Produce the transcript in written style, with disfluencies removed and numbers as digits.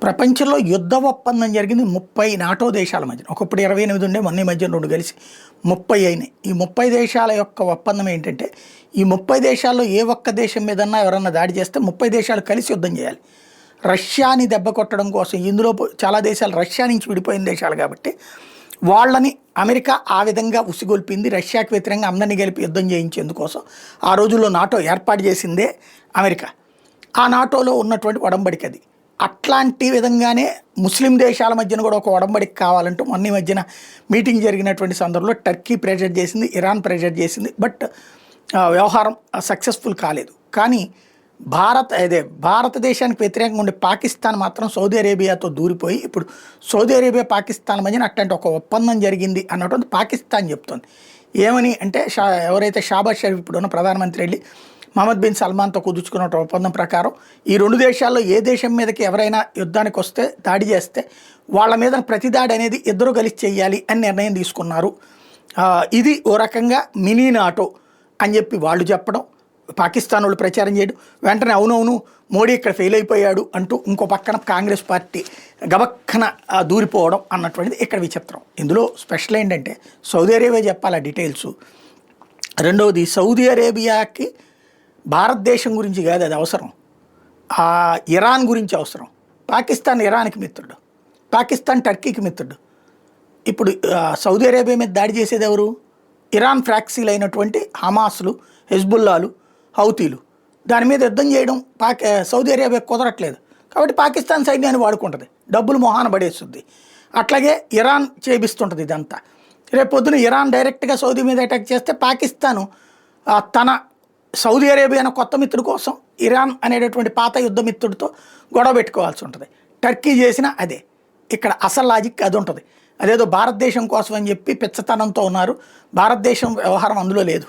ప్రపంచంలో యుద్ధ ఒప్పందం జరిగింది 30 నాటో దేశాల మధ్యన. ఒకప్పుడు 28 ఉండే, మొన్న ఈ మధ్య 2 కలిసి 30 అయినాయి. ఈ 30 దేశాల యొక్క ఒప్పందం ఏంటంటే, ఈ 30 దేశాల్లో ఏ ఒక్క దేశం మీదన్నా ఎవరన్నా దాడి చేస్తే 30 దేశాలు కలిసి యుద్ధం చేయాలి. రష్యాని దెబ్బ కొట్టడం కోసం, ఇందులో చాలా దేశాలు రష్యా నుంచి విడిపోయిన దేశాలు కాబట్టి వాళ్ళని అమెరికా ఆ విధంగా ఉసిగొల్పింది. రష్యాకి వ్యతిరేకంగా అందరినీ కలిపి యుద్ధం చేయించేందుకోసం ఆ రోజుల్లో నాటో ఏర్పాటు చేసిందే అమెరికా. ఆ నాటోలో ఉన్నటువంటి ఒడంబడిక అది. అట్లాంటి విధంగానే ముస్లిం దేశాల మధ్యన కూడా ఒక ఒడంబడిక కావాలంటూ మొన్న ఈ మధ్యన మీటింగ్ జరిగినటువంటి సందర్భంలో టర్కీ ప్రెజర్ చేసింది, ఇరాన్ ప్రెజర్ చేసింది. బట్ వ్యవహారం సక్సెస్ఫుల్ కాలేదు. కానీ భారతదేశానికి వ్యతిరేకంగా ఉండే పాకిస్తాన్ మాత్రం సౌదీ అరేబియాతో దూరిపోయి ఇప్పుడు సౌదీ అరేబియా పాకిస్తాన్ మధ్యన అట్లాంటి ఒక ఒప్పందం జరిగింది అన్నటువంటి పాకిస్తాన్ చెప్తోంది. ఏమని అంటే, ఎవరైతే షాబాజ్ షరీఫ్ ఇప్పుడు ఉన్న ప్రధానమంత్రి వెళ్ళి మహమ్మద్ బిన్ సల్మాన్తో కుదుర్చుకున్న ఒప్పందం ప్రకారం ఈ 2 దేశాల్లో ఏ దేశం మీదకి ఎవరైనా యుద్ధానికి వస్తే, దాడి చేస్తే వాళ్ళ మీద ప్రతిదాడి అనేది ఇద్దరు కలిసి చేయాలి అని నిర్ణయం తీసుకున్నారు. ఇది ఓ రకంగా మినీ నాటో అని చెప్పి వాళ్ళు చెప్పడం, పాకిస్తాన్ వాళ్ళు ప్రచారం చేయడం, వెంటనే అవునవును మోడీ ఇక్కడ ఫెయిల్ అయిపోయాడు అంటూ ఇంకో పక్కన కాంగ్రెస్ పార్టీ గబక్కన దూరిపోవడం అన్నటువంటిది ఇక్కడ విచిత్రం. ఇందులో స్పెషల్ ఏంటంటే సౌదీ అరేబియా చెప్పాలి ఆ డీటెయిల్స్. రెండవది, సౌదీ అరేబియాకి భారతదేశం గురించి కాదు అది అవసరం, ఇరాన్ గురించి అవసరం. పాకిస్తాన్ ఇరాన్కి మిత్రుడు, పాకిస్తాన్ టర్కీకి మిత్రుడు. ఇప్పుడు సౌదీ అరేబియా మీద దాడి చేసేది ఎవరు? ఇరాన్ ఫ్రాక్సీలు అయినటువంటి హమాస్లు, హెజ్బుల్లాలు, హౌతీలు. దాని మీద యుద్ధం చేయడం సౌదీ అరేబియా కుదరట్లేదు కాబట్టి పాకిస్తాన్ సైన్యాన్ని వాడుకుంటుంది, డబ్బులు మొహాన పడేస్తుంది. అట్లాగే ఇరాన్ చేపిస్తుంటుంది ఇదంతా. రేపు పొద్దున ఇరాన్ డైరెక్ట్గా సౌదీ మీద అటాక్ చేస్తే పాకిస్తాను తన సౌదీ అరేబియా అనే కొత్త మిత్రుడి కోసం ఇరాన్ అనేటటువంటి పాత యుద్ధ మిత్రుడితో గొడవ పెట్టుకోవాల్సి ఉంటుంది. టర్కీ చేసిన అదే. ఇక్కడ అసలు లాజిక్ అది ఉంటుంది. అదేదో భారతదేశం కోసం అని చెప్పి పిచ్చతనంతో ఉన్నారు. భారతదేశం వ్యవహారం అందులో లేదు.